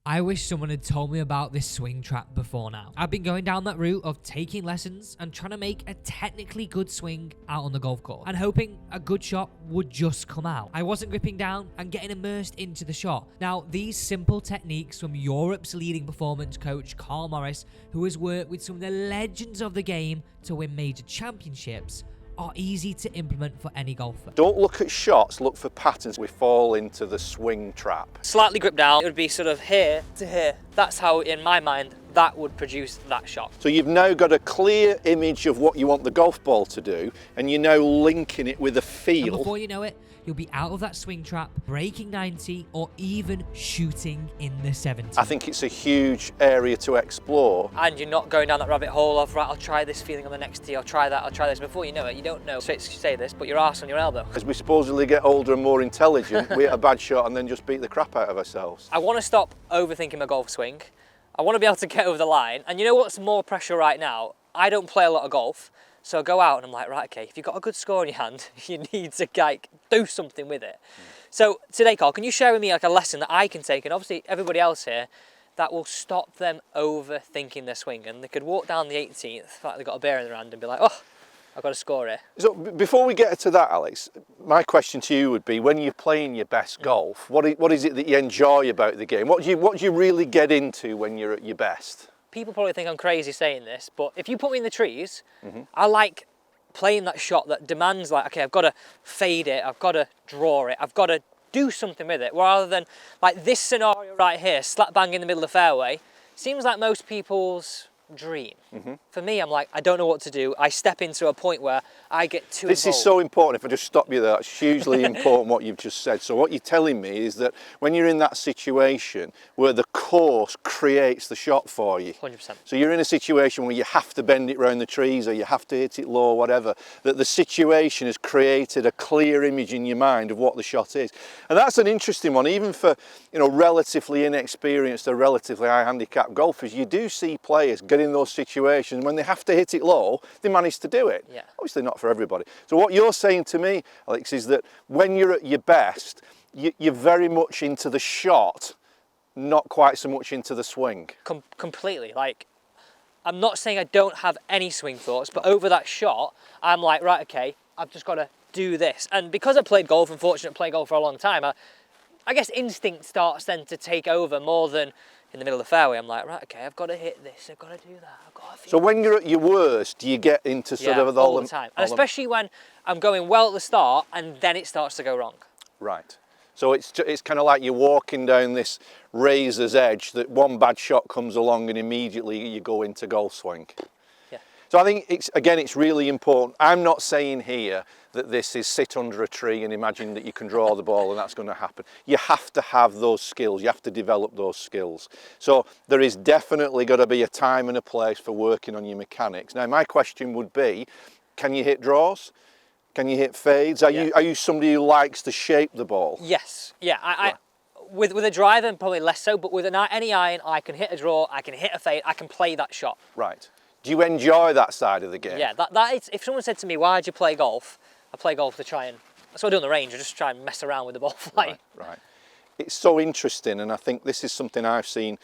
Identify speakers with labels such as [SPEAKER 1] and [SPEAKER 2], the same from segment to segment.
[SPEAKER 1] I wish someone had told me about this swing trap before now. I've been going down that route of taking lessons and trying to make a technically good swing out on the golf course and hoping a good shot would just come out. I wasn't gripping down and getting immersed into the shot. Now, these simple techniques from Europe's leading performance coach, Karl Morris, who has worked with some of the legends of the game to win major championships, are easy to implement for any golfer.
[SPEAKER 2] Don't look at shots, look for patterns. We fall into the swing trap.
[SPEAKER 3] Slightly gripped down, it would be sort of here to here. That's how, in my mind, that would produce that shot.
[SPEAKER 2] So you've now got a clear image of what you want the golf ball to do, and you're now linking it with a feel.
[SPEAKER 1] And before you know it, you'll be out of that swing trap, breaking 90, or even shooting in the 70s.
[SPEAKER 2] I think it's a huge area to explore.
[SPEAKER 3] And you're not going down that rabbit hole of, right, I'll try this feeling on the next tee, I'll try that, I'll try this. Before you know it, you don't know, straight to say this, but your arse on your elbow.
[SPEAKER 2] As we supposedly get older and more intelligent, we hit a bad shot and then just beat the crap out of ourselves.
[SPEAKER 3] I want to stop overthinking my golf swing. I want to be able to get over the line. And you know what's more pressure right now? I don't play a lot of golf. So I go out and I'm like, right, okay, if you've got a good score in your hand, you need to like do something with it. So today, Carl, can you share with me like a lesson that I can take, and obviously everybody else here, that will stop them overthinking their swing, and they could walk down the 18th, in fact they've got a beer in their hand, and be like, oh, I've got to score here.
[SPEAKER 2] So before we get to that, Alex, my question to you would be, when you're playing your best golf, what is it that you enjoy about the game? What do you really get into when you're at your best?
[SPEAKER 3] People probably think I'm crazy saying this, but if you put me in the trees, I like playing that shot that demands like, okay, I've got to fade it, I've got to draw it, I've got to do something with it, rather than like this scenario right here, slap bang in the middle of the fairway, seems like most people's dream. For me, I'm like, I don't know what to do. I step into a point where I get too
[SPEAKER 2] This
[SPEAKER 3] involved.
[SPEAKER 2] is so important. If I just stop you there, it's hugely important what you've just said. So what you're telling me is that when you're in that situation where the course creates the shot for you,
[SPEAKER 3] 100%.
[SPEAKER 2] so you're in a situation where you have to bend it round the trees or you have to hit it low or whatever, that the situation has created a clear image in your mind of what the shot is. And that's an interesting one, even for, you know, relatively inexperienced or relatively high handicap golfers. You do see players get in those situations when they have to hit it low, they manage to do it.
[SPEAKER 3] Yeah.
[SPEAKER 2] Obviously not for everybody. So what you're saying to me, Alex, is that when you're at your best, you're very much into the shot, not quite so much into the swing.
[SPEAKER 3] Completely. Like, I'm not saying I don't have any swing thoughts, but over that shot, I'm like, right, okay, I've just got to do this. And because I played golf, and fortunate to play golf for a long time, I guess instinct starts then to take over more than in the middle of the fairway. I'm like, right, okay, I've got to hit this, I've got to do that, I've got to feel.
[SPEAKER 2] So when you're at your worst, do you get into sort of
[SPEAKER 3] all the time, and especially when I'm going well at the start and then it starts to go wrong.
[SPEAKER 2] Right. So it's kind of like you're walking down this razor's edge, that one bad shot comes along and immediately you go into golf swing.
[SPEAKER 3] Yeah.
[SPEAKER 2] So I think it's really important. I'm not saying here that this is sit under a tree and imagine that you can draw the ball and that's going to happen. You have to have those skills. You have to develop those skills. So there is definitely got to be a time and a place for working on your mechanics. Now my question would be, can you hit draws? Can you hit fades? Are you somebody who likes to shape the ball?
[SPEAKER 3] Yes. Yeah. I with a driver probably less so, but with any iron, I can hit a draw, I can hit a fade, I can play that shot.
[SPEAKER 2] Right. Do you enjoy that side of the game?
[SPEAKER 3] Yeah. That is, if someone said to me, why do you play golf? I play golf to try and, that's what I do on the range, I just try and mess around with the ball flying.
[SPEAKER 2] Right. It's so interesting, and I think this is something I've seen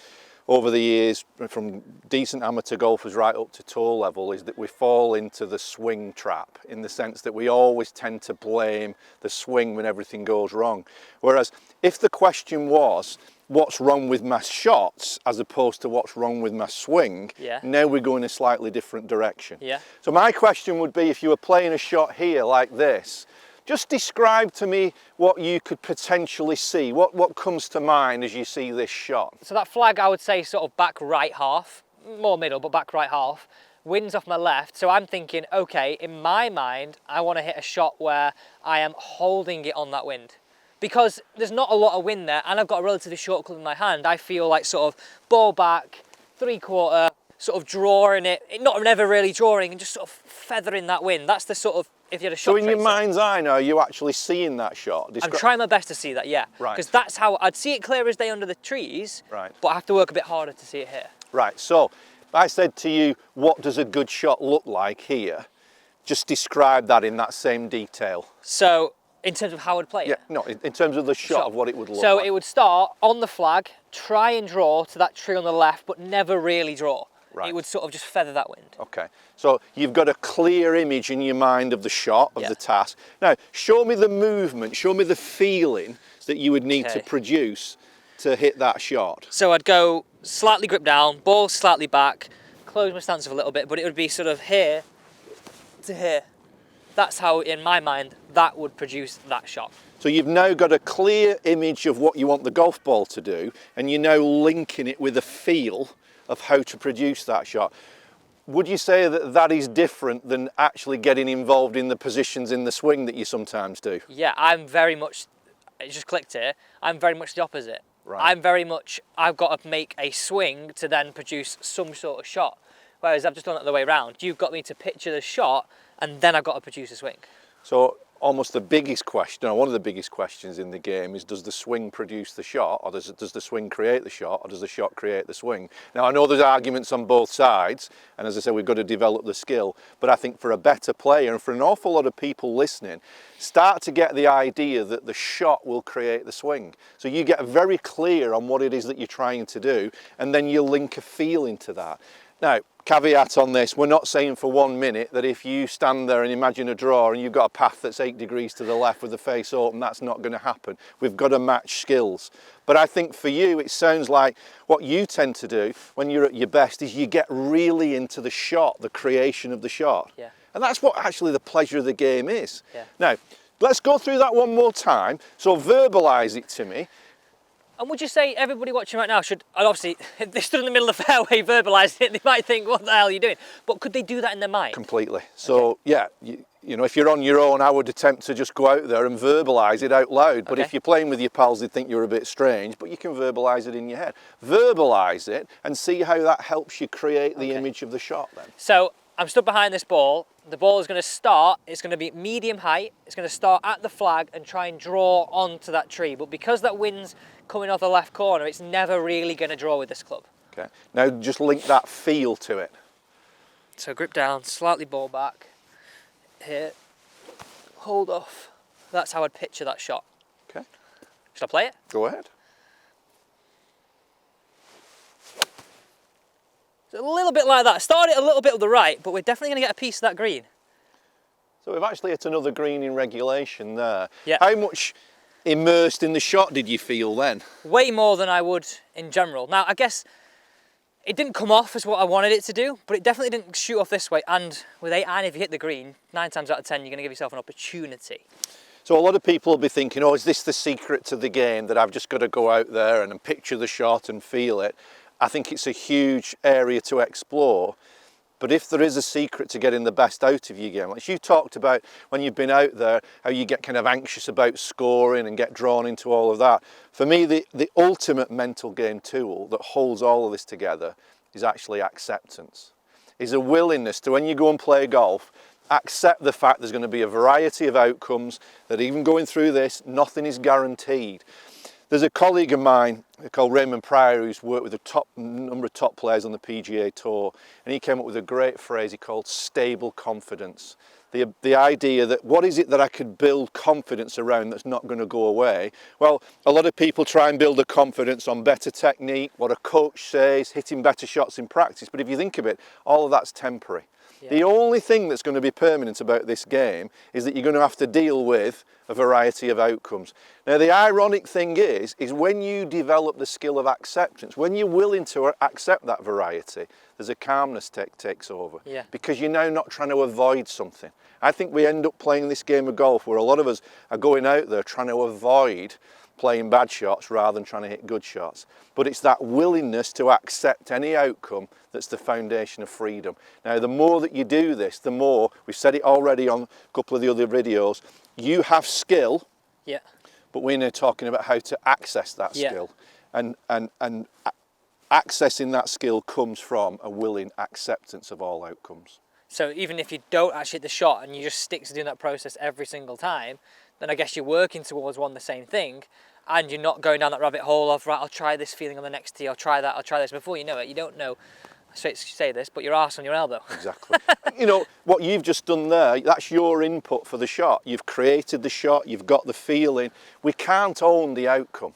[SPEAKER 2] over the years from decent amateur golfers right up to tour level, is that we fall into the swing trap, in the sense that we always tend to blame the swing when everything goes wrong. Whereas if the question was, what's wrong with my shots as opposed to what's wrong with my swing, now we go in a slightly different direction.
[SPEAKER 3] Yeah.
[SPEAKER 2] So my question would be, if you were playing a shot here like this, just describe to me what you could potentially see. What comes to mind as you see this shot?
[SPEAKER 3] So that flag, I would say sort of back right half, more middle, but back right half, wind's off my left. So I'm thinking, okay, in my mind, I want to hit a shot where I am holding it on that wind. Because there's not a lot of wind there, and I've got a relatively short club in my hand, I feel like sort of ball back, 3/4, sort of drawing it, not never really drawing, and just sort of feathering that wind. That's the sort of, if you had a shot
[SPEAKER 2] So in your
[SPEAKER 3] tracer.
[SPEAKER 2] mind's eye now, are you actually seeing that shot?
[SPEAKER 3] I'm trying my best to see that, yeah.
[SPEAKER 2] Right.
[SPEAKER 3] Because that's how, I'd see it clear as day under the trees,
[SPEAKER 2] Right.
[SPEAKER 3] but I have to work a bit harder to see it here.
[SPEAKER 2] Right, so if I said to you, what does a good shot look like here? Just describe that in that same detail.
[SPEAKER 3] So In terms of how I'd play it?
[SPEAKER 2] Yeah, no, in terms of the shot of what it would look
[SPEAKER 3] so
[SPEAKER 2] like.
[SPEAKER 3] it would start on the flag, try and draw to that tree on the left, but never really draw.
[SPEAKER 2] Right.
[SPEAKER 3] It would sort of just feather that wind.
[SPEAKER 2] Okay, so you've got a clear image in your mind of the shot, of the task. Now, show me the movement, show me the feeling that you would need to produce to hit that shot.
[SPEAKER 3] So I'd go slightly grip down, ball slightly back, close my stance a little bit, but it would be sort of here to here. That's how, in my mind, that would produce that shot.
[SPEAKER 2] So you've now got a clear image of what you want the golf ball to do, and you're now linking it with a feel of how to produce that shot. Would you say that that is different than actually getting involved in the positions in the swing that you sometimes do?
[SPEAKER 3] Yeah, I'm very much, it just clicked here, I'm very much the opposite.
[SPEAKER 2] Right.
[SPEAKER 3] I'm very much, I've got to make a swing to then produce some sort of shot. Whereas I've just done it the other way around. You've got me to picture the shot, and then I've got to produce a swing.
[SPEAKER 2] So almost the biggest question, or one of the biggest questions in the game is, does the swing produce the shot, or does the swing create the shot, or does the shot create the swing? Now I know there's arguments on both sides, and as I said, we've got to develop the skill, but I think for a better player, and for an awful lot of people listening, start to get the idea that the shot will create the swing. So you get very clear on what it is that you're trying to do, and then you link a feeling to that. Now, caveat on this, we're not saying for 1 minute that if you stand there and imagine a draw and you've got a path that's 8 degrees to the left with the face open, that's not going to happen. We've got to match skills. But I think for you, it sounds like what you tend to do when you're at your best is you get really into the shot, the creation of the shot.
[SPEAKER 3] Yeah.
[SPEAKER 2] And that's what actually the pleasure of the game is.
[SPEAKER 3] Yeah.
[SPEAKER 2] Now, let's go through that one more time. So verbalise it to me.
[SPEAKER 3] And would you say everybody watching right now should, and obviously, if they stood in the middle of the fairway verbalising it, they might think, what the hell are you doing? But could they do that in their mind?
[SPEAKER 2] Completely. So, yeah, you know, if you're on your own, I would attempt to just go out there and verbalise it out loud. But if you're playing with your pals, they'd think you're a bit strange, but you can verbalise it in your head. Verbalise it and see how that helps you create the image of the shot then.
[SPEAKER 3] So, I'm stood behind this ball. The ball is going to start, it's going to be medium height, it's going to start at the flag and try and draw onto that tree. But because that wind's coming off the left corner, it's never really going to draw with this club.
[SPEAKER 2] Okay, now just link that feel to it.
[SPEAKER 3] So grip down, slightly ball back, here, hold off. That's how I'd picture that shot.
[SPEAKER 2] Okay.
[SPEAKER 3] Should I play it?
[SPEAKER 2] Go ahead.
[SPEAKER 3] A little bit like that. Start it a little bit to the right, but we're definitely going to get a piece of that green.
[SPEAKER 2] So we've actually hit another green in regulation there.
[SPEAKER 3] Yeah.
[SPEAKER 2] How much immersed in the shot did you feel then?
[SPEAKER 3] Way more than I would in general. Now, I guess it didn't come off as what I wanted it to do, but it definitely didn't shoot off this way. And with 8 iron, if you hit the green, 9 times out of 10, you're going to give yourself an opportunity.
[SPEAKER 2] So a lot of people will be thinking, oh, is this the secret to the game, that I've just got to go out there and picture the shot and feel it? I think it's a huge area to explore, but if there is a secret to getting the best out of your game, like you talked about when you've been out there, how you get kind of anxious about scoring and get drawn into all of that. For me, the ultimate mental game tool that holds all of this together is actually acceptance. Is a willingness to, when you go and play golf, accept the fact there's going to be a variety of outcomes, that even going through this, nothing is guaranteed. There's a colleague of mine called Raymond Pryor who's worked with a number of top players on the PGA Tour, and he came up with a great phrase he called stable confidence. The idea that what is it that I could build confidence around that's not going to go away? Well, a lot of people try and build a confidence on better technique, what a coach says, hitting better shots in practice, but if you think of it, all of that's temporary. Yeah. The only thing that's going to be permanent about this game is that you're going to have to deal with a variety of outcomes. Now the ironic thing is when you develop the skill of acceptance, when you're willing to accept that variety, there's a calmness takes over. Yeah. Because you're now not trying to avoid something. I think we end up playing this game of golf where a lot of us are going out there trying to avoid playing bad shots rather than trying to hit good shots. But it's that willingness to accept any outcome that's the foundation of freedom. Now, the more that you do this, the more, we've said it already on a couple of the other videos, you have skill, but we're now talking about how to access that skill. And accessing that skill comes from a willing acceptance of all outcomes.
[SPEAKER 3] So even if you don't actually hit the shot and you just stick to doing that process every single time, then I guess you're working towards the same thing, and you're not going down that rabbit hole of, right, I'll try this feeling on the next tee, I'll try that, I'll try this. Before you know it, you don't know straight to say this, but your arse on your elbow.
[SPEAKER 2] Exactly. You know, what you've just done there, that's your input for the shot. You've created the shot, you've got the feeling. We can't own the outcome.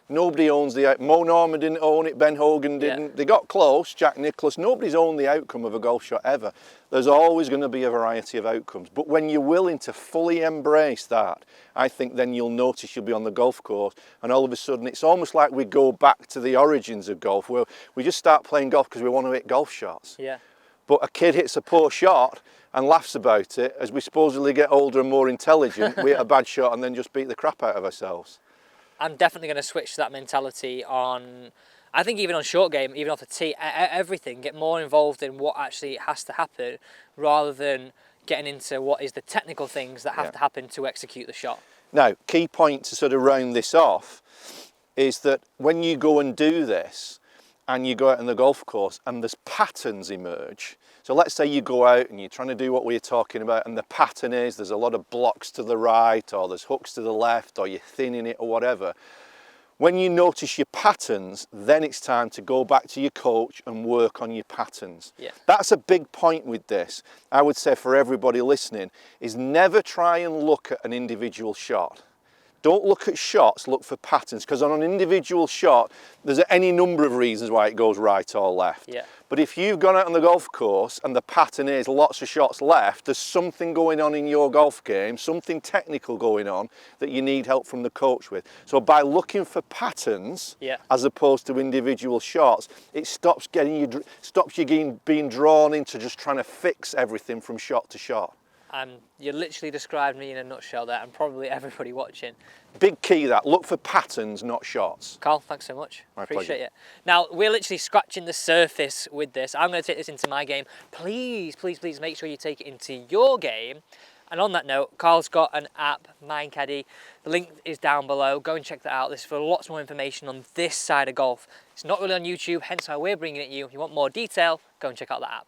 [SPEAKER 2] Nobody owns the outcome. Mo Norman didn't own it, Ben Hogan didn't.
[SPEAKER 3] Yeah.
[SPEAKER 2] They got close, Jack Nicklaus. Nobody's owned the outcome of a golf shot ever. There's always going to be a variety of outcomes. But when you're willing to fully embrace that, I think then you'll notice you'll be on the golf course and all of a sudden it's almost like we go back to the origins of golf, where we just start playing golf because we want to hit golf shots.
[SPEAKER 3] Yeah.
[SPEAKER 2] But a kid hits a poor shot and laughs about it. As we supposedly get older and more intelligent, we hit a bad shot and then just beat the crap out of ourselves.
[SPEAKER 3] I'm definitely going to switch that mentality on, I think even on short game, even off the tee, everything, get more involved in what actually has to happen rather than getting into what is the technical things that have to happen to execute the shot.
[SPEAKER 2] Now, key point to sort of round this off is that when you go and do this and you go out on the golf course and there's patterns emerge. So let's say you go out and you're trying to do what we're talking about and the pattern is there's a lot of blocks to the right or there's hooks to the left or you're thinning it or whatever. When you notice your patterns, then it's time to go back to your coach and work on your patterns.
[SPEAKER 3] Yeah.
[SPEAKER 2] That's a big point with this. I would say for everybody listening is never try and look at an individual shot. Don't look at shots, look for patterns, because on an individual shot, there's any number of reasons why it goes right or left.
[SPEAKER 3] Yeah.
[SPEAKER 2] But if you've gone out on the golf course and the pattern is lots of shots left, there's something going on in your golf game, something technical going on that you need help from the coach with. So by looking for patterns, as opposed to individual shots, it stops you being drawn into just trying to fix everything from shot to shot.
[SPEAKER 3] You literally described me in a nutshell there, and probably everybody watching.
[SPEAKER 2] Big key that, look for patterns, not shots.
[SPEAKER 3] Carl, thanks so much.
[SPEAKER 2] My
[SPEAKER 3] Appreciate
[SPEAKER 2] pleasure.
[SPEAKER 3] it. Now, we're literally scratching the surface with this. I'm going to take this into my game. Please, please, please make sure you take it into your game. And on that note, Carl's got an app, MindCaddy. The link is down below. Go and check that out. This is for lots more information on this side of golf. It's not really on YouTube, hence why we're bringing it to you. If you want more detail, go and check out that app.